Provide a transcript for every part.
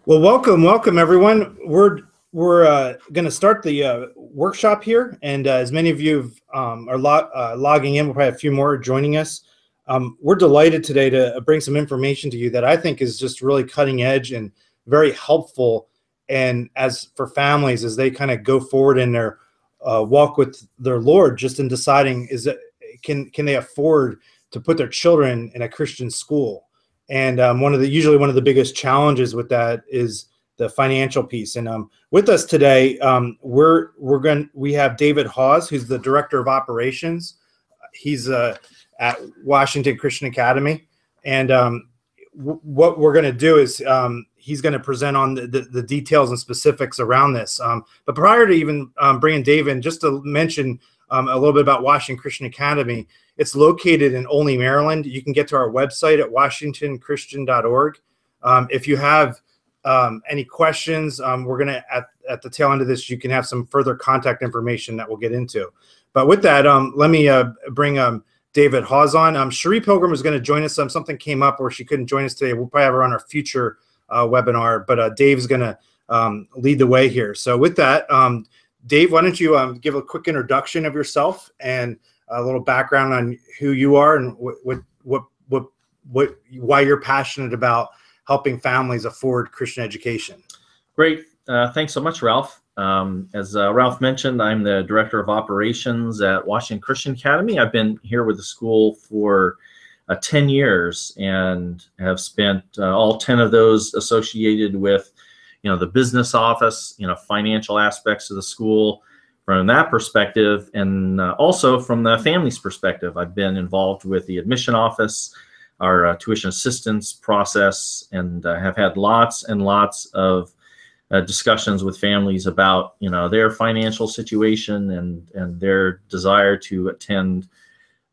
Well, welcome everyone. We're going to start the workshop here, and as many of you are logging in, we'll probably have a few more joining us. We're delighted today to bring some information to you that I think is just really cutting edge and very helpful, and as for families as they kind of go forward in their walk with their Lord, just in deciding can they afford to put their children in a Christian school. And usually one of the biggest challenges with that is the financial piece. And with us today, we have David Hawes, who's the director of operations. He's at Washington Christian Academy, and what we're going to do is he's going to present on the details and specifics around this. But prior to even bringing David in, just to mention a little bit about Washington Christian Academy. It's located in Olney, Maryland. You can get to our website at washingtonchristian.org. If you have any questions, we're going to, at the tail end of this, you can have some further contact information that we'll get into. But with that, let me bring David Hawes on. Cherie Pilgrim is going to join us. Something came up where she couldn't join us today. We'll probably have her on our future webinar, but Dave's going to lead the way here. So with that, Dave, why don't you give a quick introduction of yourself and a little background on who you are and why you're passionate about helping families afford Christian education. Great. Thanks so much, Ralph. As Ralph mentioned, I'm the Director of Operations at Washington Christian Academy. I've been here with the school for 10 years and have spent all 10 of those associated with, the business office, financial aspects of the school from that perspective, and also from the family's perspective. I've been involved with the admission office, our tuition assistance process, and have had lots and lots of discussions with families about their financial situation and their desire to attend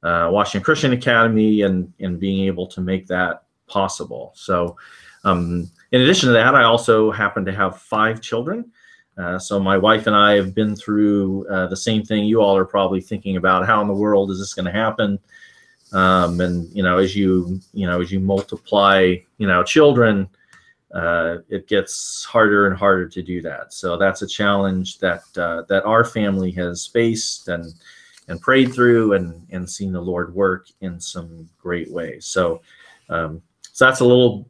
Washington Christian Academy and being able to make that possible. So in addition to that, I also happen to have 5 children. So my wife and I have been through the same thing you all are probably thinking about. How in the world is this going to happen? And as you multiply children, it gets harder and harder to do that. So that's a challenge that our family has faced and prayed through and seen the Lord work in some great ways. So that's a little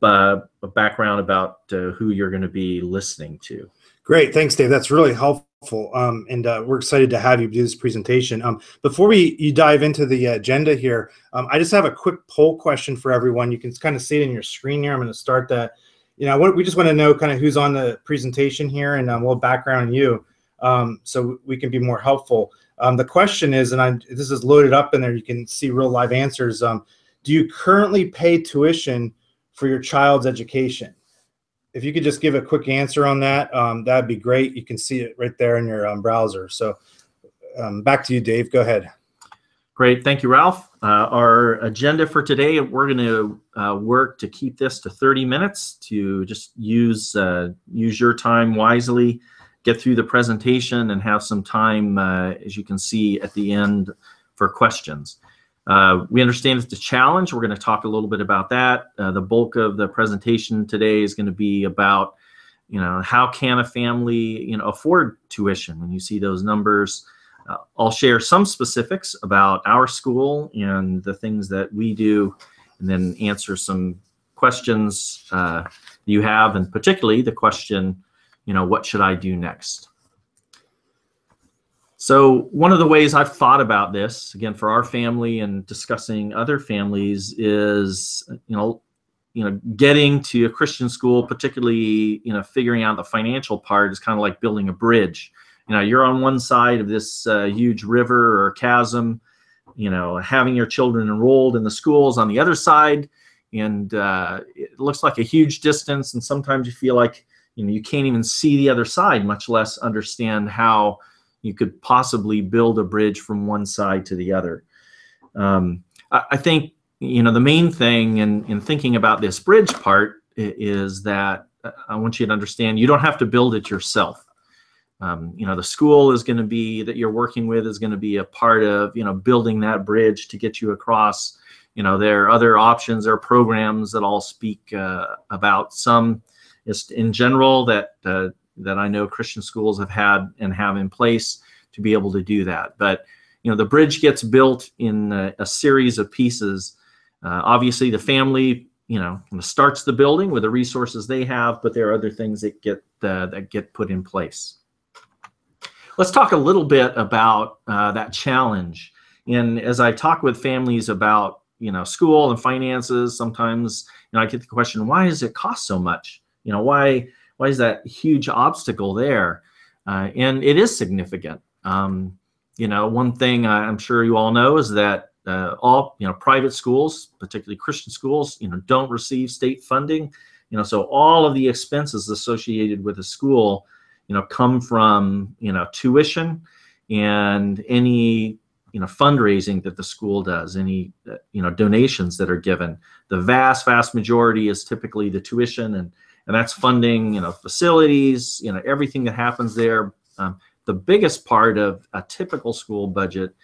background about who you're going to be listening to. Great. Thanks, Dave. That's really helpful. And we're excited to have you do this presentation. Before you dive into the agenda here, I just have a quick poll question for everyone. You can kind of see it in your screen here. I'm going to start that. We just want to know kind of who's on the presentation here and what background on you, so we can be more helpful. The question is, and this is loaded up in there, you can see real live answers. Do you currently pay tuition for your child's education? If you could just give a quick answer on that, that'd be great. You can see it right there in your browser. So back to you, Dave. Go ahead. Great. Thank you, Ralph. Our agenda for today, we're going to work to keep this to 30 minutes to just use your time wisely, get through the presentation, and have some time, as you can see at the end, for questions. We understand it's a challenge. We're going to talk a little bit about that. The bulk of the presentation today is going to be about, how can a family, afford tuition when you see those numbers. I'll share some specifics about our school and the things that we do, and then answer some questions you have, and particularly the question, what should I do next? So one of the ways I've thought about this, again, for our family and discussing other families, is, getting to a Christian school, particularly, figuring out the financial part, is kind of like building a bridge. You're on one side of this huge river or chasm, having your children enrolled in the schools on the other side, and it looks like a huge distance, and sometimes you feel like, you can't even see the other side, much less understand how you could possibly build a bridge from one side to the other. I think, the main thing in thinking about this bridge part is that I want you to understand you don't have to build it yourself. The school is going to be, that you're working with, is going to be a part of, building that bridge to get you across. There are other options or programs that I'll speak about. Some just in general that that I know Christian schools have had and have in place to be able to do that. But the bridge gets built in a series of pieces. Obviously, the family starts the building with the resources they have, but there are other things that get put in place. Let's talk a little bit about that challenge. And as I talk with families about school and finances, sometimes I get the question, why does it cost so much? Why is that huge obstacle there? And it is significant. One thing I'm sure you all know is that all private schools, particularly Christian schools, don't receive state funding. So all of the expenses associated with a school come from tuition and any fundraising that the school does, any donations that are given. The vast majority is typically the tuition, and that's funding facilities, everything that happens there. The biggest part of a typical school budget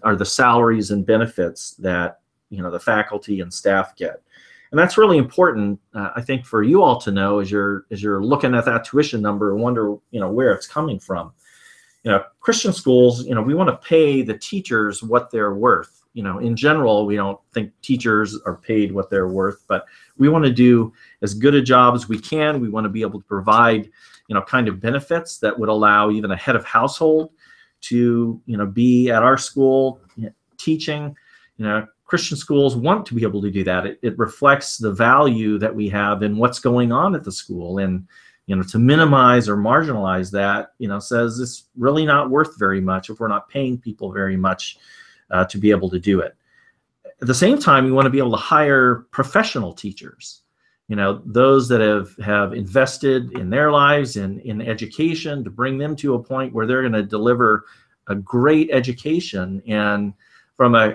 are the salaries and benefits that the faculty and staff get. And that's really important, I think, for you all to know as you're looking at that tuition number and wonder where it's coming from. Christian schools, we want to pay the teachers what they're worth. In general, we don't think teachers are paid what they're worth, but we want to do as good a job as we can. We want to be able to provide kind of benefits that would allow even a head of household to be at our school teaching. Christian schools want to be able to do that. It reflects the value that we have in what's going on at the school, and to minimize or marginalize that says it's really not worth very much if we're not paying people very much to be able to do it. At the same time, we want to be able to hire professional teachers, those that have invested in their lives in education, to bring them to a point where they're going to deliver a great education. And from a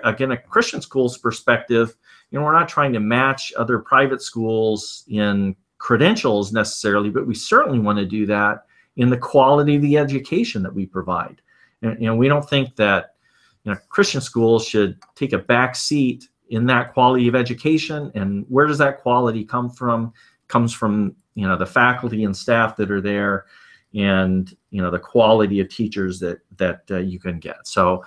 Christian school's perspective, we're not trying to match other private schools in credentials necessarily, but we certainly want to do that in the quality of the education that we provide. And we don't think that Christian schools should take a back seat in that quality of education. And where does that quality come from? Comes from the faculty and staff that are there, and the quality of teachers that you can get. So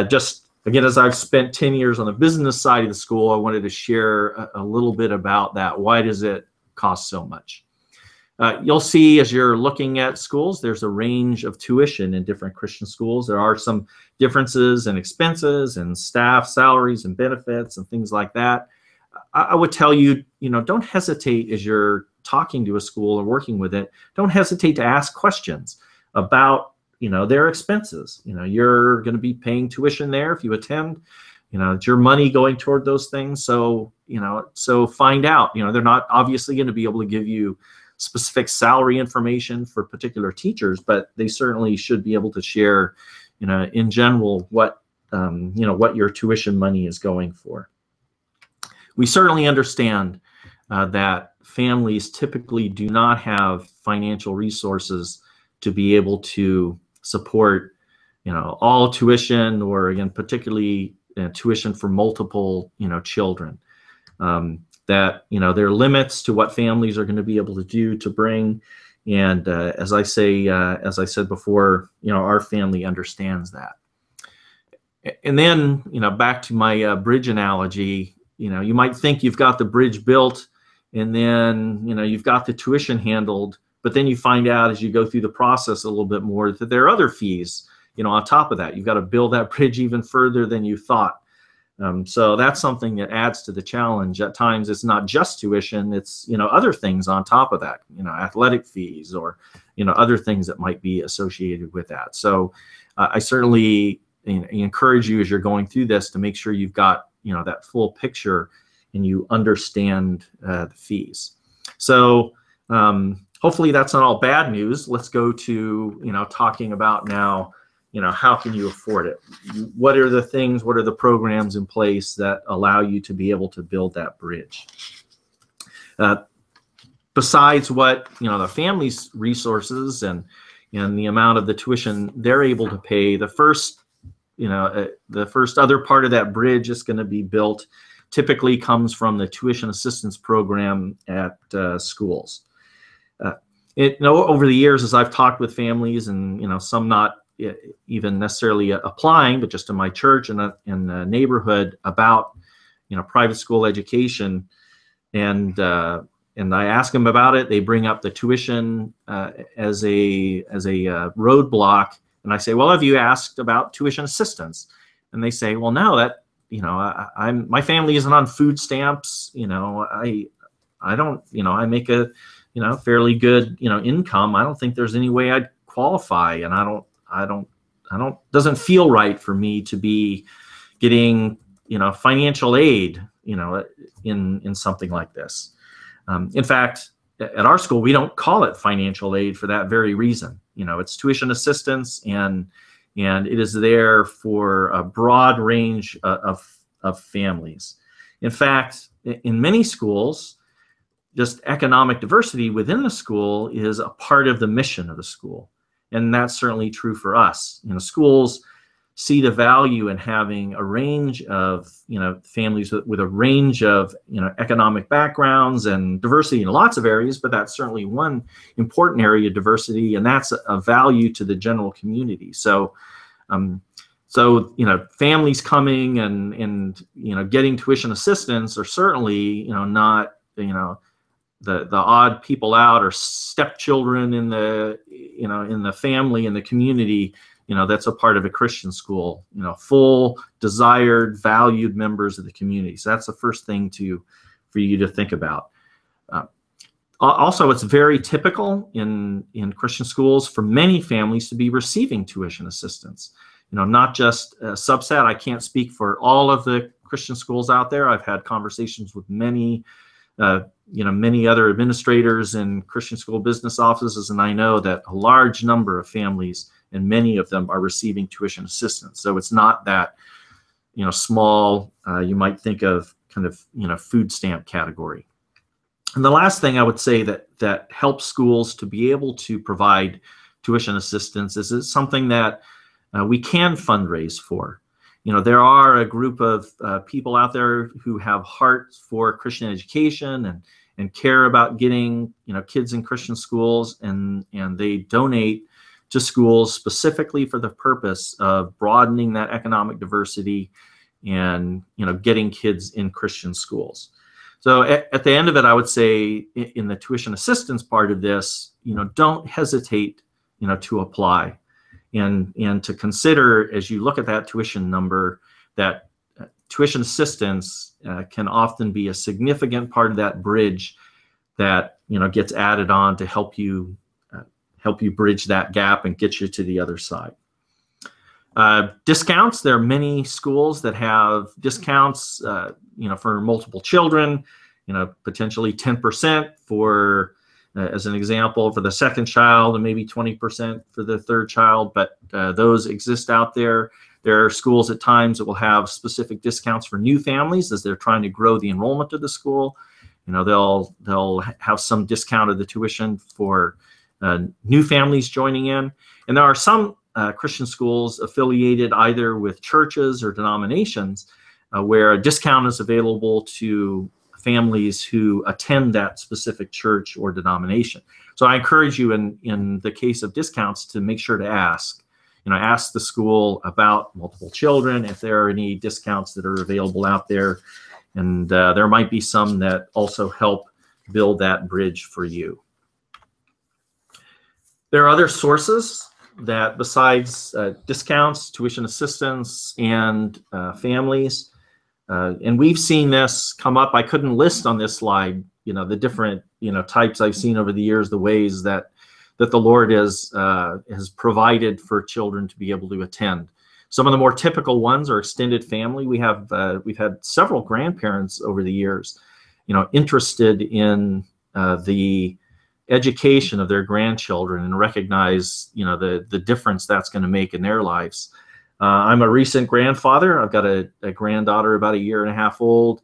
just again, as I've spent 10 years on the business side of the school, I wanted to share a little bit about that. Why does it cost so much? You'll see as you're looking at schools, there's a range of tuition in different Christian schools. There are some differences in expenses and staff salaries and benefits and things like that. I would tell you, don't hesitate as you're talking to a school or working with it. Don't hesitate to ask questions about, their expenses. You're going to be paying tuition there if you attend. It's your money going toward those things. So, so find out. They're not obviously going to be able to give you specific salary information for particular teachers, but they certainly should be able to share, in general, what your tuition money is going for. We certainly understand that families typically do not have financial resources to be able to support, all tuition, or again, particularly tuition for multiple, children. That there are limits to what families are going to be able to do to bring, and as I said before, our family understands that. And then back to my bridge analogy, you might think you've got the bridge built, and then you've got the tuition handled, but then you find out as you go through the process a little bit more that there are other fees on top of that. You've got to build that bridge even further than you thought. So that's something that adds to the challenge. At times, it's not just tuition; it's other things on top of that, athletic fees or other things that might be associated with that. So I certainly encourage you as you're going through this to make sure you've got that full picture and you understand the fees. So hopefully that's not all bad news. Let's go to talking about now. How can you afford it? What are the things, what are the programs in place that allow you to be able to build that bridge? Besides what, the family's resources and the amount of the tuition they're able to pay, the first other part of that bridge is going to be built typically comes from the tuition assistance program at schools. Uh, over the years, as I've talked with families, and some not even necessarily applying, but just in my church and in the neighborhood about private school education, and I ask them about it. They bring up the tuition as a roadblock, and I say, well, have you asked about tuition assistance? And they say, well, no, that my family isn't on food stamps. I don't, I make a fairly good income. I don't think there's any way I'd qualify, and I don't doesn't feel right for me to be getting financial aid in something like this. In fact, at our school, we don't call it financial aid for that very reason. It's tuition assistance, and it is there for a broad range of families. In fact, in many schools, just economic diversity within the school is a part of the mission of the school. And that's certainly true for us. Schools see the value in having a range of families with a range of economic backgrounds and diversity in lots of areas, but that's certainly one important area of diversity, and that's a value to the general community. So families coming and getting tuition assistance are certainly not the odd people out or stepchildren in the family, in the community. That's a part of a Christian school, full, desired, valued members of the community. So that's the first thing for you to think about. Also, it's very typical in Christian schools for many families to be receiving tuition assistance. Not just a subset. I can't speak for all of the Christian schools out there. I've had conversations with many other administrators in Christian school business offices, and I know that a large number of families, and many of them, are receiving tuition assistance. So it's not that small, you might think of kind of food stamp category. And the last thing I would say that helps schools to be able to provide tuition assistance is it's something that we can fundraise for. There are a group of people out there who have hearts for Christian education and care about getting kids in Christian schools, and they donate to schools specifically for the purpose of broadening that economic diversity and getting kids in Christian schools. So at the end of it, I would say in the tuition assistance part of this, don't hesitate to apply. And to consider, as you look at that tuition number, that tuition assistance can often be a significant part of that bridge that gets added on to help you bridge that gap and get you to the other side. Discounts. There are many schools that have discounts, for multiple children. Potentially 10% for. As an example, for the second child, and maybe 20% for the third child, but those exist out there. There are schools at times that will have specific discounts for new families as they're trying to grow the enrollment of the school. They'll have some discount of the tuition for new families joining in. And there are some Christian schools affiliated either with churches or denominations where a discount is available to families who attend that specific church or denomination. So I encourage you in the case of discounts to make sure to ask the school about multiple children, if there are any discounts that are available out there. And there might be some that also help build that bridge for you. There are other sources that besides discounts, tuition assistance, and families, and we've seen this come up. I couldn't list on this slide, the different, types I've seen over the years, the ways that the Lord has provided for children to be able to attend. Some of the more typical ones are extended family. We've had several grandparents over the years, interested in the education of their grandchildren and recognize, the difference that's going to make in their lives. I'm a recent grandfather. I've got a granddaughter about 1.5 years old,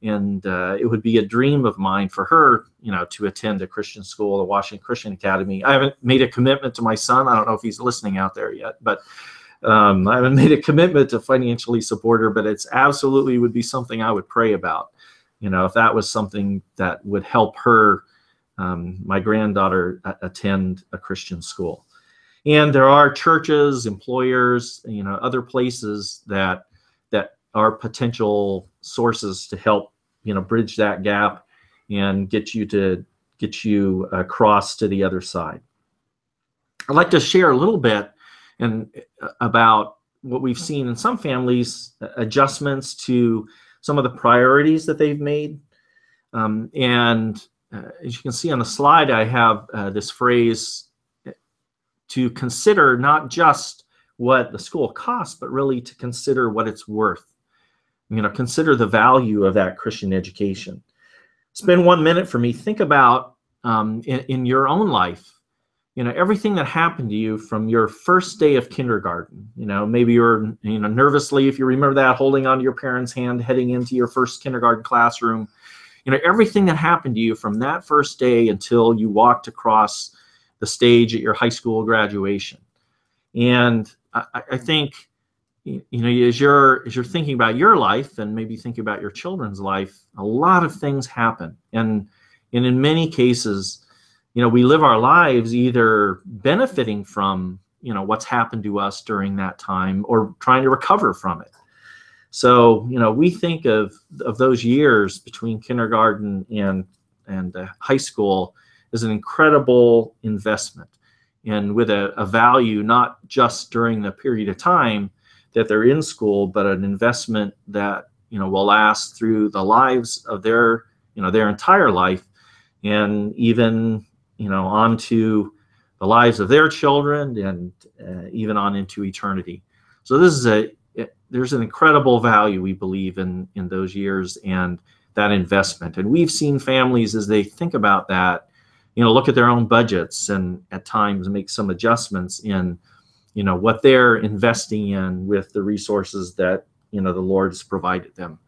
and it would be a dream of mine for her, to attend a Christian school, the Washington Christian Academy. I haven't made a commitment to my son. I don't know if he's listening out there yet, but I haven't made a commitment to financially support her, but it's absolutely would be something I would pray about. If that was something that would help her my granddaughter attend a Christian school. And there are churches, employers, other places that are potential sources to help, bridge that gap and get you across to the other side. I'd like to share a little bit about what we've seen in some families, adjustments to some of the priorities that they've made. As you can see on the slide, I have this phrase to consider not just what the school costs, but really to consider what it's worth. Consider the value of that Christian education. Spend 1 minute for me. Think about in your own life, everything that happened to you from your first day of kindergarten. Maybe you're, nervously, if you remember that, holding onto your parents' hand, heading into your first kindergarten classroom. Everything that happened to you from that first day until you walked across the stage at your high school graduation. And I think, as you're thinking about your life and maybe thinking about your children's life, a lot of things happen. And in many cases, we live our lives either benefiting from, what's happened to us during that time or trying to recover from it. So, we think of those years between kindergarten and high school as an incredible investment, and with a value not just during the period of time that they're in school, but an investment that will last through the lives of their entire life, and even onto the lives of their children, and even on into eternity. So there's an incredible value, we believe, in those years and that investment. And we've seen families, as they think about that, look at their own budgets and at times make some adjustments in, what they're investing in with the resources that, the Lord has provided them.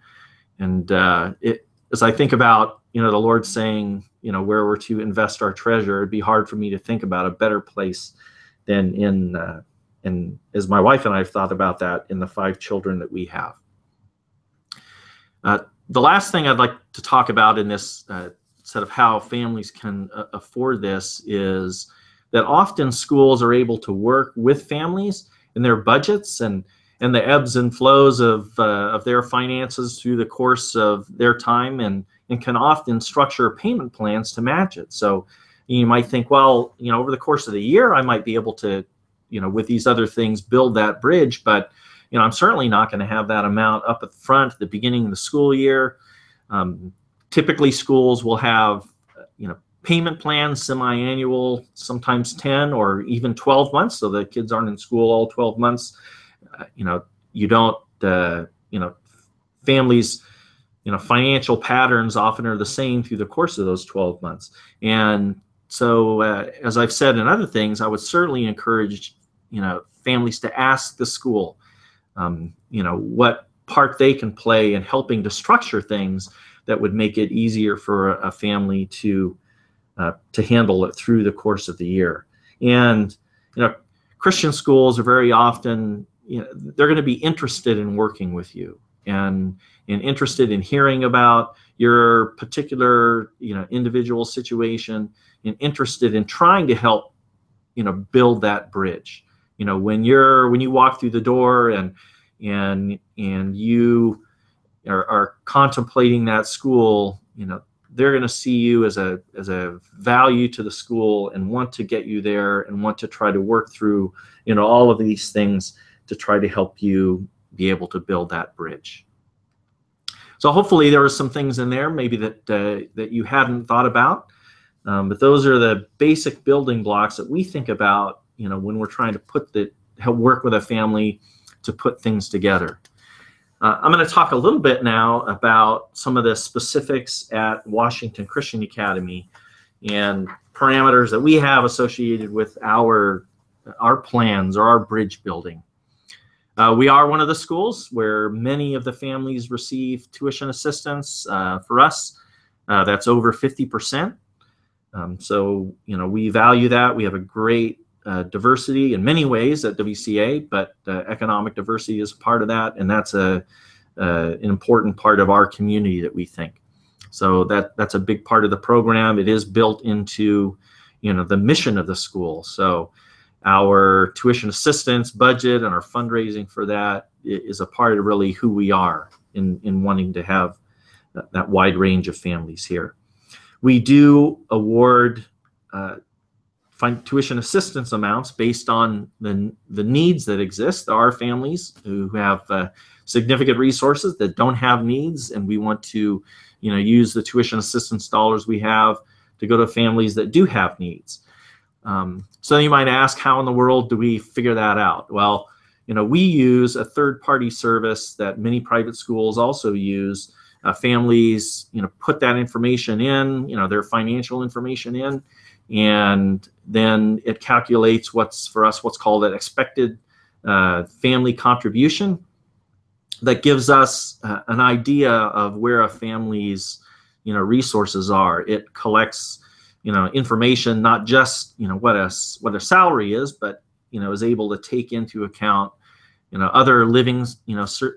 And as I think about, the Lord saying, where we're to invest our treasure, it'd be hard for me to think about a better place than in as my wife and I have thought about that, in the 5 children that we have. The last thing I'd like to talk about in this set of how families can afford this is that often schools are able to work with families in their budgets and the ebbs and flows of their finances through the course of their time, and can often structure payment plans to match it. So you might think, well, over the course of the year, I might be able to, with these other things, build that bridge, but I'm certainly not going to have that amount up at the front at the beginning of the school year. Typically, schools will have, payment plans, semi-annual, sometimes 10 or even 12 months, so the kids aren't in school all 12 months. You don't, families, financial patterns often are the same through the course of those 12 months. And so, as I've said in other things, I would certainly encourage, families to ask the school, what part they can play in helping to structure things that would make it easier for a family to handle it through the course of the year. And, Christian schools are very often, they're going to be interested in working with you and interested in hearing about your particular, individual situation, and interested in trying to help, build that bridge. When you walk through the door and you are contemplating that school, they're going to see you as a value to the school and want to get you there and want to try to work through, all of these things to try to help you be able to build that bridge. So hopefully there were some things in there maybe that you hadn't thought about, but those are the basic building blocks that we think about, when we're trying to help work with a family to put things together. I'm going to talk a little bit now about some of the specifics at Washington Christian Academy and parameters that we have associated with our plans or our bridge building. We are one of the schools where many of the families receive tuition assistance. For us, that's over 50%. So, we value that. We have a great diversity in many ways at WCA, but economic diversity is part of that, and that's an important part of our community that we think. So that's a big part of the program. It is built into, the mission of the school. So our tuition assistance budget and our fundraising for that is a part of really who we are in wanting to have that wide range of families here. We do award tuition assistance amounts based on the needs that exist. There are families who have significant resources that don't have needs, and we want to use the tuition assistance dollars we have to go to families that do have needs. So you might ask, how in the world do we figure that out? Well, we use a third-party service that many private schools also use. Families, put that information in, their financial information in, and then it calculates what's called an expected family contribution. That gives us an idea of where a family's resources are. It collects information, not just what a salary is, but is able to take into account other living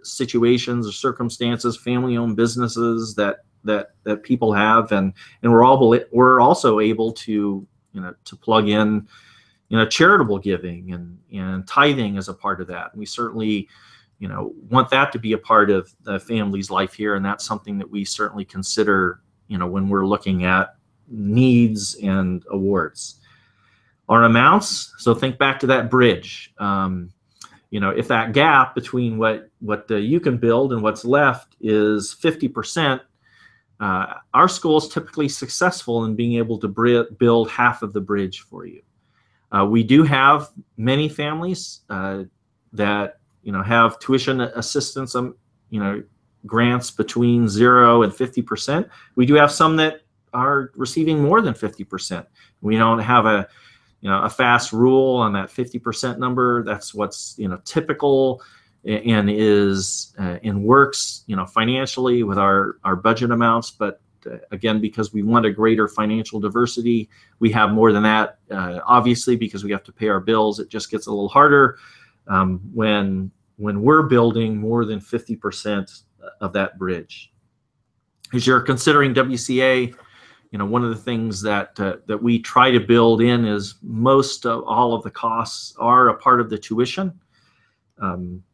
situations or circumstances, family-owned businesses that people have, and we're also able to to plug in charitable giving and tithing as a part of that. And we certainly want that to be a part of the family's life here, and that's something that we certainly consider when we're looking at needs and awards. Our amounts, so think back to that bridge. If that gap between what you can build and what's left is 50%, our school is typically successful in being able to build half of the bridge for you. We do have many families that have tuition assistance grants between 0 and 50%. We do have some that are receiving more than 50%. We don't have a fast rule on that 50% number. That's what's typical and is and works financially with our budget amounts. But again, because we want a greater financial diversity, we have more than that. Obviously, because we have to pay our bills, it just gets a little harder when we're building more than 50% of that bridge. As you're considering WCA, one of the things that we try to build in is most of all of the costs are a part of the tuition.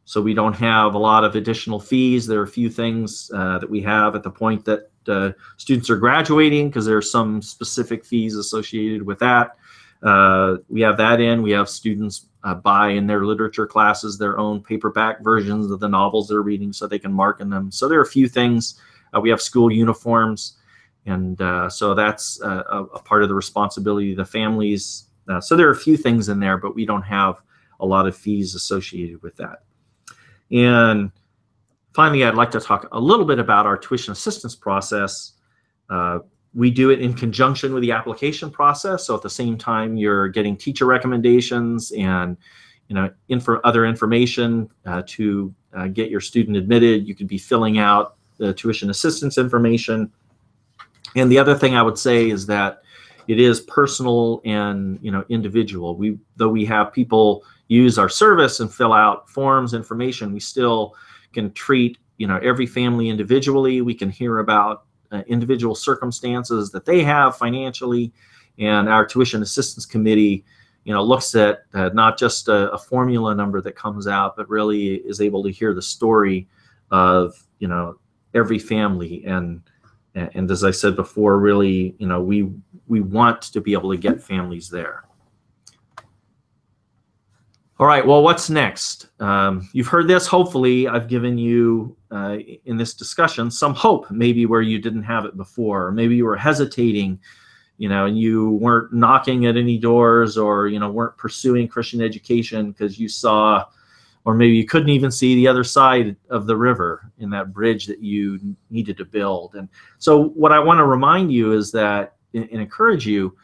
So we don't have a lot of additional fees. There are a few things that we have at the point that students are graduating, because there are some specific fees associated with that. We have that in. We have students buy in their literature classes their own paperback versions of the novels they're reading so they can mark in them. So there are a few things. We have school uniforms. And so that's a part of the responsibility of the families. So there are a few things in there, but we don't have a lot of fees associated with that. And finally, I'd like to talk a little bit about our tuition assistance process. We do it in conjunction with the application process. So at the same time, you're getting teacher recommendations and other information to get your student admitted. You could be filling out the tuition assistance information. And the other thing I would say is that it is personal and individual. Though we have people use our service and fill out forms, information, we still can treat every family individually. We can hear about individual circumstances that they have financially, and our tuition assistance committee looks at not just a formula number that comes out, but really is able to hear the story of every family. And as I said before, really, we want to be able to get families there. All right, well, what's next? You've heard this. Hopefully, I've given you, in this discussion, some hope, maybe where you didn't have it before. Or maybe you were hesitating, and you weren't knocking at any doors, or, weren't pursuing Christian education because you saw, or maybe you couldn't even see the other side of the river in that bridge that you needed to build. And so what I want to remind you is that, and encourage you,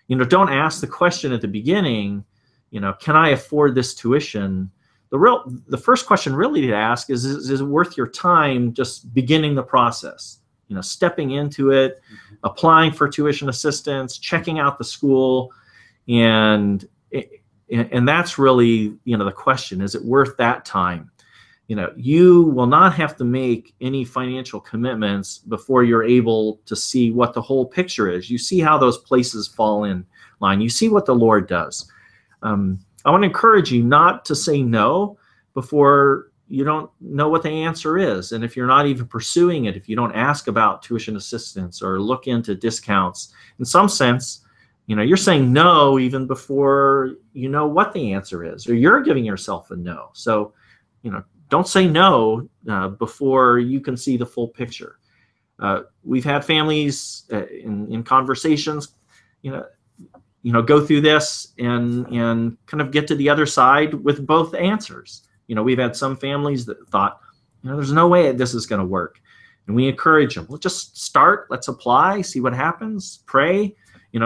don't ask the question at the beginning, can I afford this tuition? The first question really to ask is it worth your time just beginning the process? Stepping into it, applying for tuition assistance, checking out the school, and that's really the question: is it worth that time? you will not have to make any financial commitments before you're able to see what the whole picture is. You see how those places fall in line. You see what the Lord does. I want to encourage you not to say no before you don't know what the answer is. And if you're not even pursuing it, if you don't ask about tuition assistance or look into discounts, in some sense, you're saying no even before you know what the answer is, or you're giving yourself a no. So, don't say no before you can see the full picture. We've had families in conversations, go through this and kind of get to the other side with both answers. We've had some families that thought, there's no way this is going to work. And we encourage them, well, just start, let's apply, see what happens, pray,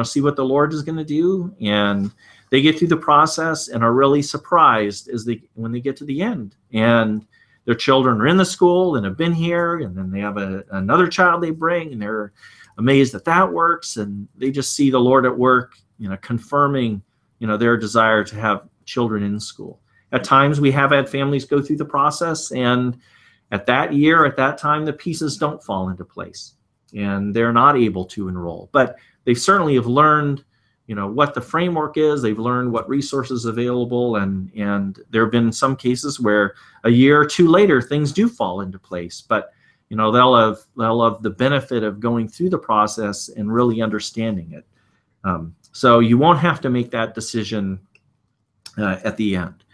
see what the Lord is going to do. And they get through the process and are really surprised when they get to the end. And their children are in the school and have been here, and then they have another child they bring, and they're amazed that works. And they just see the Lord at work, confirming, their desire to have children in school. At times we have had families go through the process, and at that time, the pieces don't fall into place and they're not able to enroll. But they certainly have learned, what the framework is. They've learned what resources available, and there have been some cases where a year or two later things do fall into place. But they'll have the benefit of going through the process and really understanding it. So you won't have to make that decision at the end.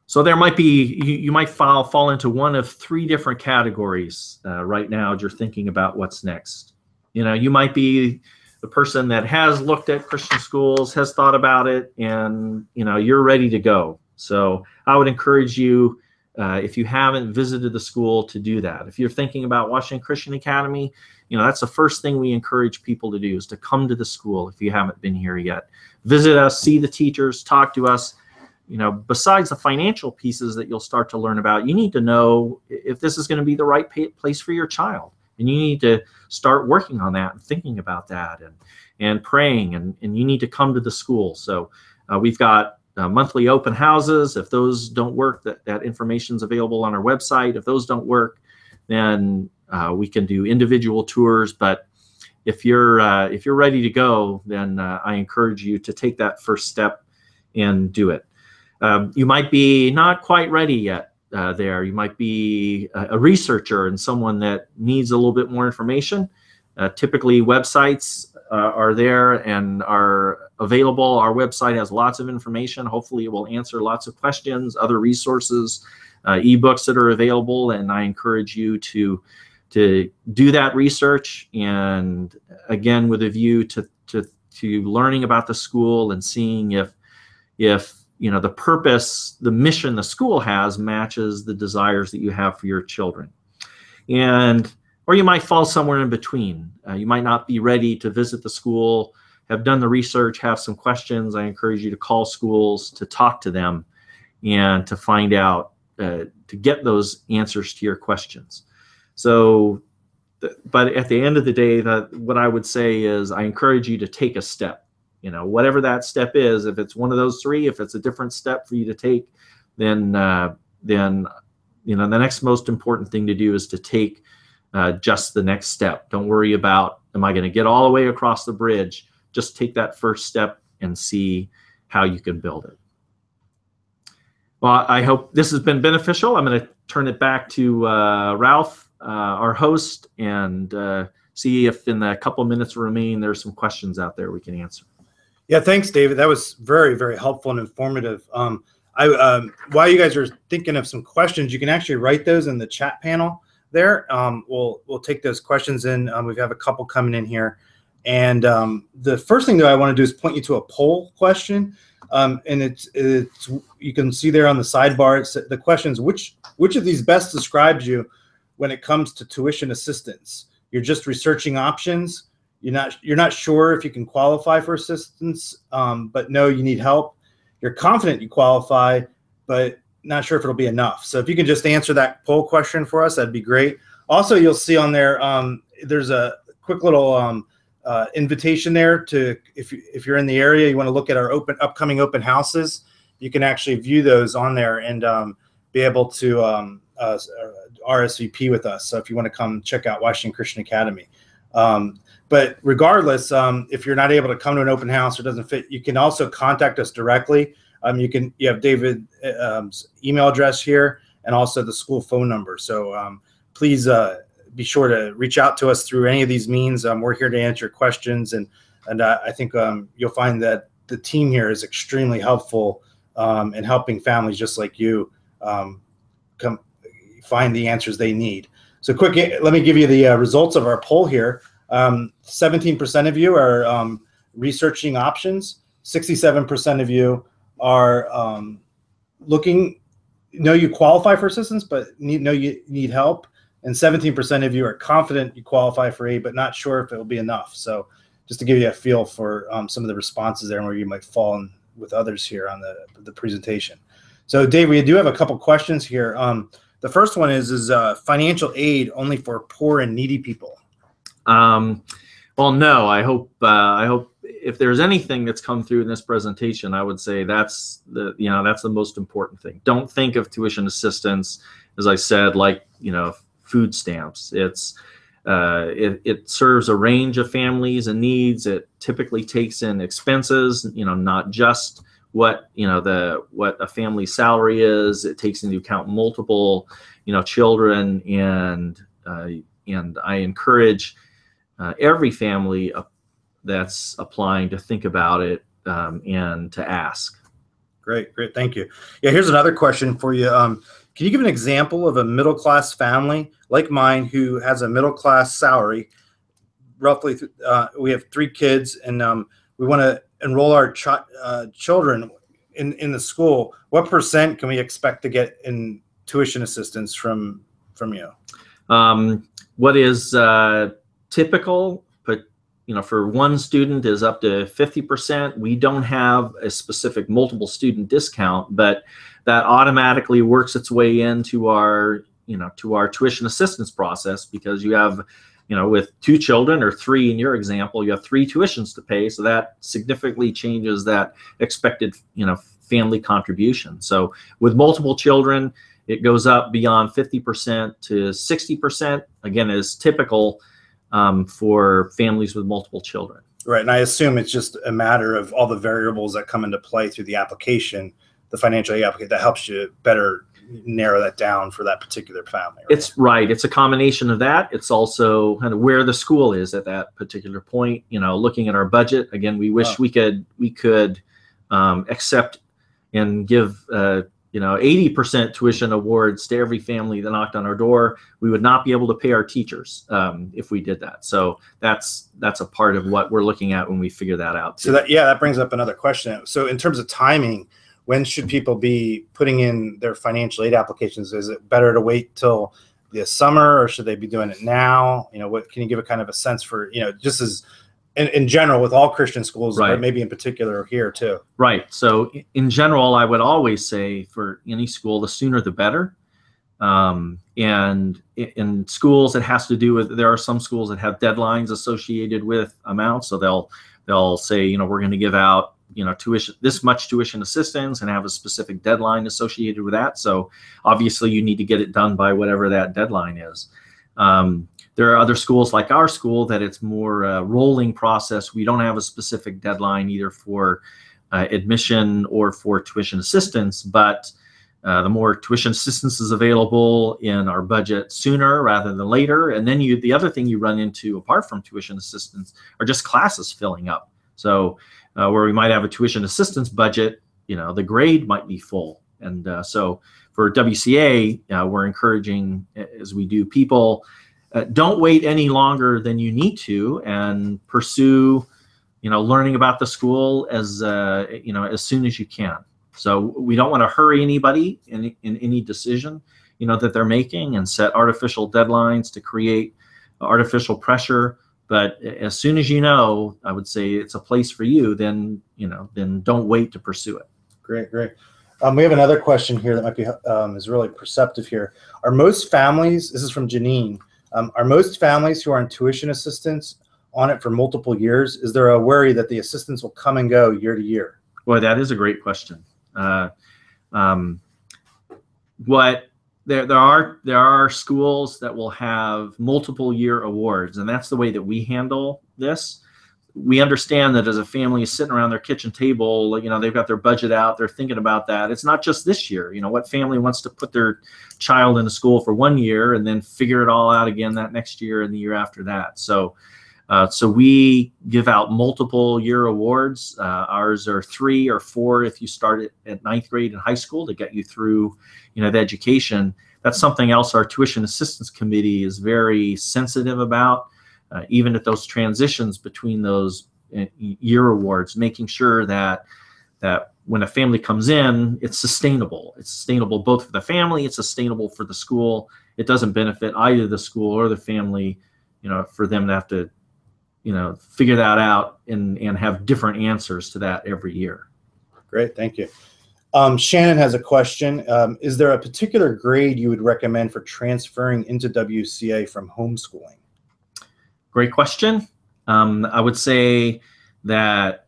So there might be, you might fall into one of three different categories right now as you're thinking about what's next. You might be the person that has looked at Christian schools, has thought about it, and you're ready to go. So I would encourage you, if you haven't visited the school, to do that. If you're thinking about Washington Christian Academy, that's the first thing we encourage people to do, is to come to the school if you haven't been here yet. Visit us, see the teachers, talk to us. Besides the financial pieces that you'll start to learn about, you need to know if this is going to be the right place for your child. And you need to start working on that and thinking about that and praying, and you need to come to the school. So we've got monthly open houses. If those don't work, that information's available on our website. If those don't work, then we can do individual tours. But if you're ready to go, then I encourage you to take that first step and do it. You might be not quite ready yet there. You might be a researcher and someone that needs a little bit more information. Typically, websites are there and are available. Our website has lots of information. Hopefully, it will answer lots of questions, other resources, ebooks that are available. And I encourage you to do that research, and again, with a view to learning about the school and seeing if the purpose, the mission the school has matches the desires that you have for your children. Or you might fall somewhere in between. You might not be ready to visit the school, have done the research, have some questions. I encourage you to call schools, to talk to them, and to find out, to get those answers to your questions. So, but at the end of the day, what I would say is I encourage you to take a step. Whatever that step is, if it's one of those three, if it's a different step for you to take, then the next most important thing to do is to take just the next step. Don't worry about, am I going to get all the way across the bridge? Just take that first step and see how you can build it. Well, I hope this has been beneficial. I'm going to turn it back to Ralph, our host, and see if in the couple minutes remaining there's some questions out there we can answer. Yeah, thanks, David. That was very, very helpful and informative. While you guys are thinking of some questions, you can actually write those in the chat panel there. We'll take those questions in. We have a couple coming in here. And the first thing that I want to do is point you to a poll question. And it's you can see there on the sidebar, the question is, which of these best describes you when it comes to tuition assistance? You're just researching options. You're not sure if you can qualify for assistance, but know you need help. You're confident you qualify, but not sure if it'll be enough. So if you can just answer that poll question for us, that'd be great. Also, you'll see on there, there's a quick little invitation there to, if you're in the area, you want to look at our upcoming open houses, you can actually view those on there. And be able to RSVP with us. So if you want to come check out Washington Christian Academy. But regardless, if you're not able to come to an open house or doesn't fit, you can also contact us directly. You have David's email address here and also the school phone number. So please be sure to reach out to us through any of these means. We're here to answer your questions, and I think you'll find that the team here is extremely helpful in helping families just like you come find the answers they need. So let me give you the results of our poll here. 17% of you are researching options. 67% of you are know you qualify for assistance, but you need help. And 17% of you are confident you qualify for aid, but not sure if it will be enough. So just to give you a feel for some of the responses there and where you might fall in with others here on the presentation. So Dave, we do have a couple questions here. The first one is financial aid only for poor and needy people? Well, no. I hope if there's anything that's come through in this presentation, I would say that's the most important thing. Don't think of tuition assistance, as I said, like food stamps. It serves a range of families and needs. It typically takes in expenses, not just what a family's salary is. It takes into account multiple children, and I encourage every family that's applying to think about it and to ask. Great, thank you. Yeah, here's another question for you. Can you give an example of a middle-class family like mine who has a middle-class salary? Roughly, we have 3 kids, and we want to enroll our children in the school. What percent can we expect to get in tuition assistance from you? What is typical, but for one student is up to 50%. We don't have a specific multiple student discount, but that automatically works its way into our tuition assistance process, because you have with 2 children, or 3 in your example, you have 3 tuitions to pay. So that significantly changes that expected family contribution. So with multiple children, it goes up beyond 50% to 60%. Again, is typical for families with multiple children. Right, and I assume it's just a matter of all the variables that come into play through the application, the financial aid application, that helps you better narrow that down for that particular family. Right? It's right. It's a combination of that. It's also kind of where the school is at that particular point. Looking at our budget, again, we wish we could accept and give 80% tuition awards to every family that knocked on our door. We would not be able to pay our teachers if we did that. So that's a part of what we're looking at when we figure that out too. So that brings up another question. So in terms of timing, when should people be putting in their financial aid applications? Is it better to wait till the summer, or should they be doing it now? What can you give a kind of a sense for, just as in general with all Christian schools, right, but maybe in particular here too? Right. So in general, I would always say for any school, the sooner the better. And in schools, it has to do with, there are some schools that have deadlines associated with amounts. So they'll say, we're going to give out, tuition, this much tuition assistance, and have a specific deadline associated with that. So obviously you need to get it done by whatever that deadline is. There are other schools like our school that it's more a rolling process. We don't have a specific deadline either for admission or for tuition assistance, but the more tuition assistance is available in our budget sooner rather than later. And then the other thing you run into apart from tuition assistance are just classes filling up. So where we might have a tuition assistance budget, the grade might be full. And so for WCA, we're encouraging, as we do, people, don't wait any longer than you need to, and pursue, learning about the school as soon as you can. So we don't want to hurry anybody in any decision, that they're making, and set artificial deadlines to create artificial pressure. But as soon as I would say it's a place for you, then don't wait to pursue it. Great. We have another question here that might be is really perceptive here. Are most families, this is from Janine, are most families who are on tuition assistance on it for multiple years? Is there a worry that the assistance will come and go year to year? Boy, that is a great question. what there are schools that will have multiple year awards, and that's the way that we handle this. We understand that as a family is sitting around their kitchen table, they've got their budget out, they're thinking about that. It's not just this year. What family wants to put their child into school for 1 year and then figure it all out again that next year and the year after that? So we give out multiple year awards. Ours are 3 or 4 if you start at 9th grade in high school to get you through, the education. That's something else our tuition assistance committee is very sensitive about. Even at those transitions between those year awards, making sure that when a family comes in, it's sustainable. It's sustainable both for the family, it's sustainable for the school. It doesn't benefit either the school or the family, for them to have to, figure that out and have different answers to that every year. Great, thank you. Shannon has a question. Is there a particular grade you would recommend for transferring into WCA from homeschooling? Great question. I would say that,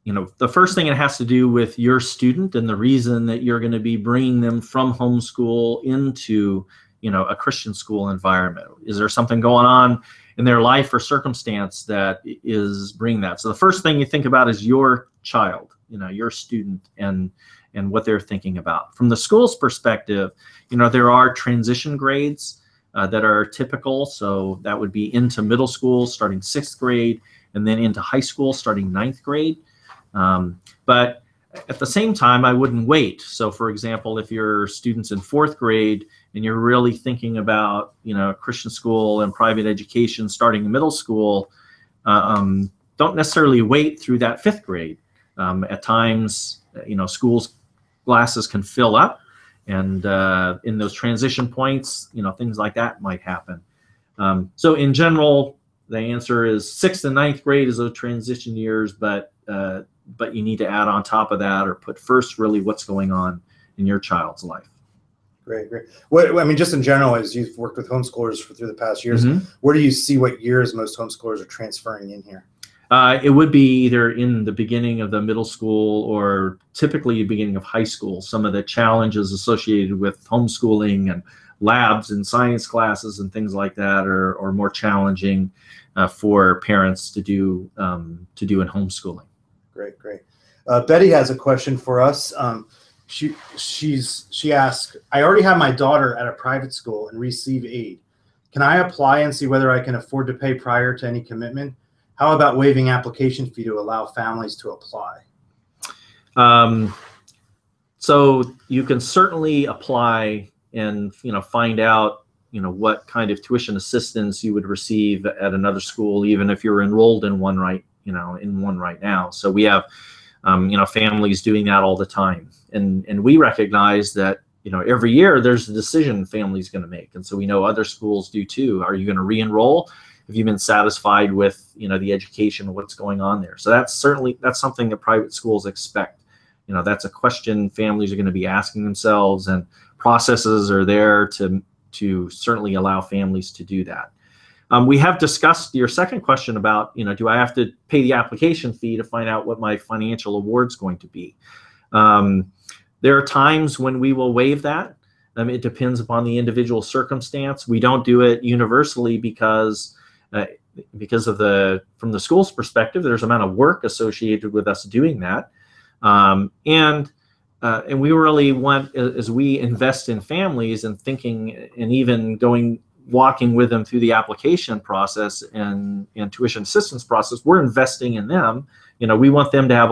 the first thing it has to do with your student and the reason that you're going to be bringing them from homeschool into, a Christian school environment. Is there something going on in their life or circumstance that is bringing that? So the first thing you think about is your child, your student and what they're thinking about. From the school's perspective, there are transition grades that are typical. So that would be into middle school starting 6th grade and then into high school starting 9th grade. But at the same time, I wouldn't wait. So for example, if your student's in 4th grade and you're really thinking about, Christian school and private education starting in middle school, don't necessarily wait through that 5th grade. At times, schools' classes can fill up. And in those transition points, things like that might happen. So in general, the answer is 6th and 9th grade is those transition years, but you need to add on top of that or put first really what's going on in your child's life. Great. Just in general, as you've worked with homeschoolers through the past years, where do you see what years most homeschoolers are transferring in here? It would be either in the beginning of the middle school or typically the beginning of high school. Some of the challenges associated with homeschooling and labs and science classes and things like that are more challenging for parents to do in homeschooling. Great. Betty has a question for us. She asks, I already have my daughter at a private school and receive aid. Can I apply and see whether I can afford to pay prior to any commitment? How about waiving application fee to allow families to apply? So you can certainly apply and find out what kind of tuition assistance you would receive at another school, even if you're enrolled in one right now. So we have families doing that all the time, and we recognize that every year there's a decision family's going to make, and so we know other schools do too. Are you going to re-enroll? Have you been satisfied with the education and what's going on there? So that's something that private schools expect. That's a question families are going to be asking themselves, and processes are there to certainly allow families to do that. We have discussed your second question about, do I have to pay the application fee to find out what my financial award's going to be? There are times when we will waive that. It depends upon the individual circumstance. We don't do it universally because of from the school's perspective, there's amount of work associated with us doing that. And we really want, as we invest in families and thinking and even walking with them through the application process and tuition assistance process, we're investing in them. We want them to have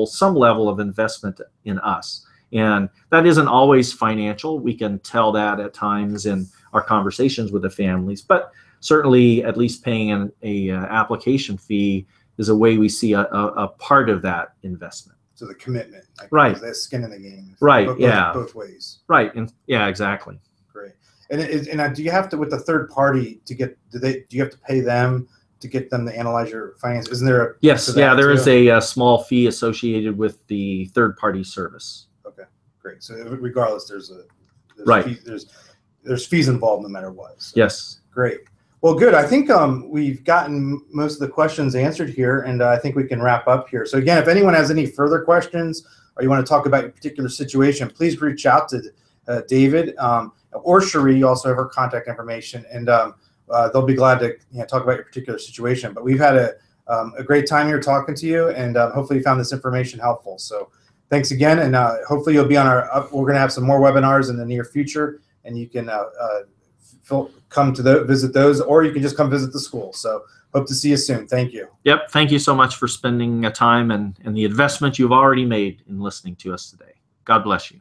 some level of investment in us. And that isn't always financial. We can tell that at times in our conversations with the families, but certainly at least paying an application fee is a way we see a part of that investment. So the commitment, right? There's skin in the game, right? Both ways, right? And exactly. Great. And do you have to, with the third party, do you have to pay them to get them to analyze your finances? Isn't there a yes? Yeah, there is a small fee associated with the third party service. Okay, great. So regardless, there's right. There's fees involved no matter what. So. Yes. Great. Well, good. I think we've gotten most of the questions answered here, and I think we can wrap up here. So again, if anyone has any further questions or you want to talk about your particular situation, please reach out to David, or Cherie. You also have her contact information, and they'll be glad to talk about your particular situation. But we've had a great time here talking to you, and hopefully you found this information helpful. So thanks again, and hopefully you'll be on we're going to have some more webinars in the near future, and you can come to visit those, or you can just come visit the school. So hope to see you soon. Thank you. Yep. Thank you so much for spending time and the investment you've already made in listening to us today. God bless you.